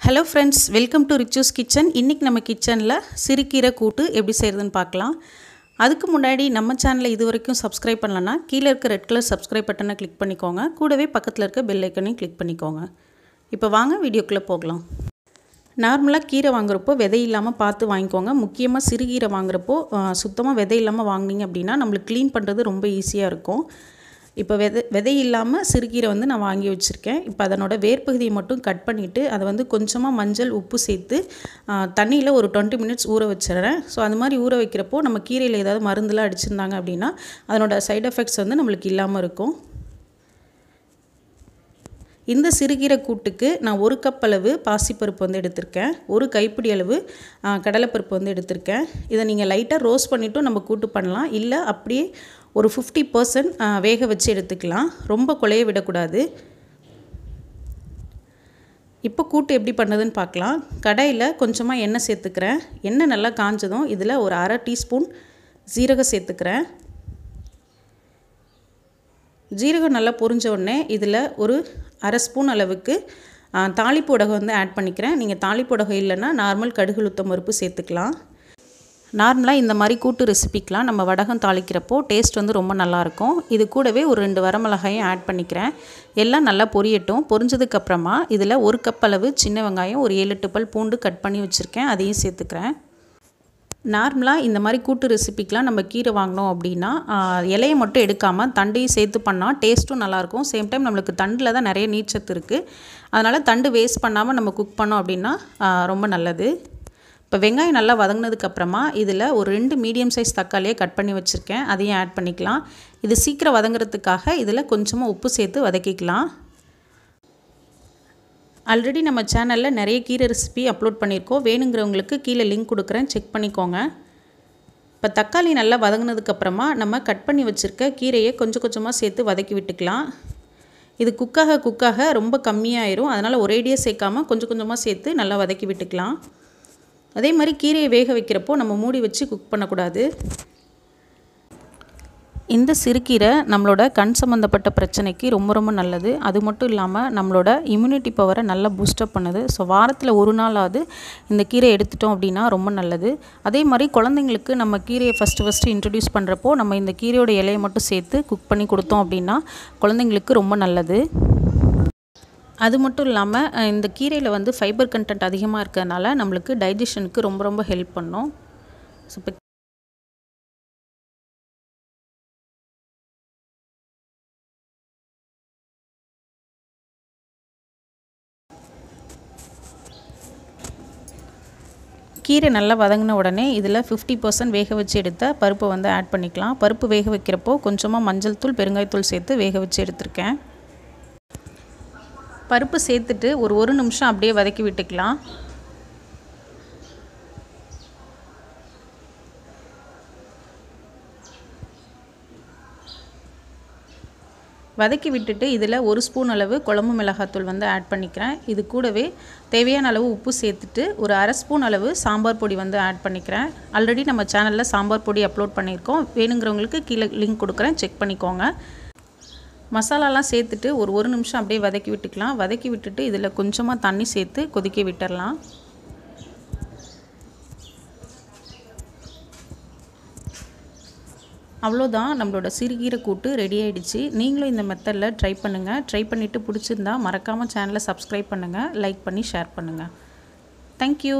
Hello friends, welcome to Richu's Kitchen. இன்னைக்கு நம்ம கிச்சன்ல சிறுகீரை கூட்டு எப்படி செய்யறதுன்னு பார்க்கலாம். அதுக்கு முன்னாடி நம்ம சேனலை இதுவரைக்கும் சப்ஸ்கிரைப் பண்ணலனா கீழ இருக்க ரெட் கலர் சப்ஸ்கிரைப் பட்டனை கிளிக் பண்ணிக்கோங்க. கூடவே பக்கத்துல இருக்க பெல் ஐகானையும் கிளிக் பண்ணிக்கோங்க. இப்போ வாங்க வீடியோக்குள்ள போகலாம். நார்மலா கீரை வாங்குறப்போ விதை இல்லாம பார்த்து வாங்கிக்கோங்க. முக்கியமா சிறுகீரை வாங்குறப்போ சுத்தமா விதை இல்லாம வாங்குனீங்க அப்படினா நமக்கு க்ளீன் பண்றது ரொம்ப ஈஸியா இருக்கும். இப்போ விதை இல்லாம சிறுகீரை வந்து நான் வாங்கி வச்சிருக்கேன். இப்போ அதனோட வேர் பகுதியை மட்டும் கட் பண்ணிட்டு அதை வந்து கொஞ்சமா மஞ்சள் உப்பு சேர்த்து தண்ணியில ஒரு 20 மினிட்ஸ் ஊற வச்சிரறேன். சோ அந்த மாதிரி ஊற வைக்கிறப்போ நம்ம கீரையில ஏதாவது மருந்துலாம் அடிச்சிருந்தாங்க அப்படினா அதனோட சைடு எஃபெக்ட்ஸ் வந்து நமக்கு இல்லாம இருக்கும். இந்த சிறுகீரை கூட்டுக்கு நான் 1 கப் அளவு பாசிப்பருப்பு வந்து எடுத்துர்க்கேன். 1 கைப்பிடி அளவு கடலைப்பருப்பு வந்து எடுத்துர்க்கேன். இத நீங்க லைட்டா ரோஸ்ட் பண்ணிட்டு நம்ம கூட்டு பண்ணலாம். இல்ல அப்படியே ஒரு 50% வேக வச்சு எடுத்துக்கலாம். ரொம்ப குழைய விட கூடாது. இப்போ கூட்டு எப்படி பண்ணதுன்னு பார்க்கலாம். கடாயில கொஞ்சமா எண்ணெய் சேர்த்துக்கறேன். எண்ணெய் நல்லா காஞ்சதும் இதுல ஒரு 1/2 டீஸ்பூன் ஜீரகம் சேர்த்துக்கறேன். ஜீரகம் நல்லா பொரிஞ்ச உடனே இதுல ஒரு 1/2 ஸ்பூன் அளவுக்கு தாளிப்பு வடகம் வந்து ஆட் பண்ணிக்கிறேன். நீங்க தாளிப்பு வடகம் இல்லனா நார்மல் கடுகு உளுத்தம் பருப்பு சேர்த்துக்கலாம். நார்மலா இந்த மாதிரி கூட்டு ரெசிபிக்கலாம் நம்ம வடகம் தாளிக்கிறப்போ டேஸ்ட் வந்து ரொம்ப நல்லா இருக்கும். இது கூடவே ஒரு 2 வரமிளகாயும் ஆட் பண்ணிக்கிறேன். எல்லாம் நல்லா பொரியட்டும். பொரிஞ்சதுக்கு அப்புறமா இதுல 1 கப் அளவு சின்ன வெங்காயம், ஒரு 7-8 பல் பூண்டு கட் பண்ணி வச்சிருக்கேன். அதையும் சேர்த்துக்கிறேன். நார்மலா இந்த மாதிரி கூட்டு ரெசிபிக்கலாம் நம்ம கீரை வாங்குனோம் அப்படினா இலையை மட்டும் எடுக்காம தண்டையும் சேர்த்து பண்ணா டேஸ்டும் நல்லா இருக்கும். சேம் டைம் நமக்கு தண்டுல தான் நிறைய நீர்ச்சத்து இருக்கு. அதனால தண்டு வேஸ்ட் பண்ணாம நம்ம குக் பண்ணோம் அப்படினா ரொம்ப நல்லது. இப்போ வெங்காயம் நல்லா வதங்கினதுக்கு அப்புறமா இதுல ஒரு 2 மீடியம் சைஸ் தக்காளியை கட் பண்ணி வச்சிருக்கேன். அதையும் ஆட் பண்ணிக்கலாம். இது சீக்கிரம் வதங்கிறதுக்காக இதுல கொஞ்சமா உப்பு சேர்த்து வதக்கிக்கலாம். ஆல்ரெடி நம்ம சேனல்ல நிறைய கீரை ரெசிபி அப்லோட் பண்ணிருக்கோம். வேணும்ங்கறவங்களுக்கு கீழ லிங்க் கொடுக்கிறேன், செக் பண்ணிக்கோங்க. இப்போ தக்காளி நல்லா வதங்கினதுக்கு அப்புறமா நம்ம கட் பண்ணி வச்சிருக்க கீரையை கொஞ்சம் கொஞ்சமா சேர்த்து வதக்கி விட்டுக்கலாம். இது குக்காக ரொம்ப கம்மியாயிரும். அதனால ஒரேடியா சேர்க்காம கொஞ்சம் கொஞ்சமா சேர்த்து நல்லா வதக்கி விட்டுக்கலாம். அதே மாதிரி கீரையை வேக வைக்கிறப்போ நம்ம மூடி வச்சு குக் பண்ண கூடாது. இந்த சிறுகீரை நம்மளோட கண் சம்பந்தப்பட்ட பிரச்சனைக்கு ரொம்ப நல்லது. அது மட்டும் இல்லாம நம்மளோட இம்யூனிட்டி பவரை நல்லா பூஸ்ட் அப் பண்ணுது. சோ வாரத்துல ஒரு நாளாவது இந்த கீரை எடுத்துட்டோம் அப்படினா ரொம்ப நல்லது. அதே மாதிரி குழந்தைகளுக்கு நம்ம கீரையை ஃபர்ஸ்ட் இன்ட்ரோ듀ce பண்றப்போ நம்ம இந்த கீரையோட இலையை மட்டும் சேர்த்து குக் பண்ணி கொடுத்தோம் அப்படினா குழந்தைகளுக்கு ரொம்ப நல்லது. அது மட்டும் இல்லாம இந்த கீரையில வந்து ஃபைபர் கண்டென்ட் அதிகமா இருக்கறனால நமக்கு டைஜஷனுக்கு ரொம்ப ஹெல்ப் பண்ணும். கீரை நல்லா வதங்கின உடனே இதுல 50% வேக வச்சு எடுத்த பருப்பு வந்து ஆட் பண்ணிக்கலாம். பருப்பு வேக வைக்கிறப்போ கொஞ்சமா மஞ்சள் தூள், பெருங்காய தூள் சேர்த்து வேக வச்சு எடுத்துர்க்கேன். பருப்பு சேர்த்துட்டு ஒரு 1 நிமிஷம் அப்படியே வதக்கி விட்டுக்கலாம். வதக்கி விட்டுட்டு இதுல 1 ஸ்பூன் அளவு குழம்பு மிளகாய் தூள் வந்து ஆட் பண்ணிக்கிறேன். இது கூடவே தேவையான அளவு உப்பு சேர்த்துட்டு ஒரு 1/2 ஸ்பூன் அளவு சாம்பார் பொடி வந்து ஆட் பண்ணிக்கிறேன். ஆல்ரெடி நம்ம சேனல்ல சாம்பார் பொடி அப்லோட் பண்ணிருக்கோம். வேணும்ங்கறவங்களுக்கு கீழ லிங்க் கொடுக்கிறேன், செக் பண்ணிக்கோங்க. மசாலாலாம் சேர்த்துட்டு ஒரு 1 நிமிஷம் அப்படியே வதக்கி விட்டுக்கலாம். வதக்கி விட்டுட்டு இதுல கொஞ்சமா தண்ணி சேர்த்து கொதிக்க விட்டுறலாம். அவ்வளவுதான், நம்மளோட சிறுகீரை கூட்டு ரெடி ஆயிடுச்சு. நீங்களும் இந்த மெத்தட்ல ட்ரை பண்ணுங்க. ட்ரை பண்ணிட்டு பிடிச்சிருந்தா மறக்காம சேனலை சப்ஸ்கிரைப் பண்ணுங்க, லைக் பண்ணி ஷேர் பண்ணுங்க. Thank you.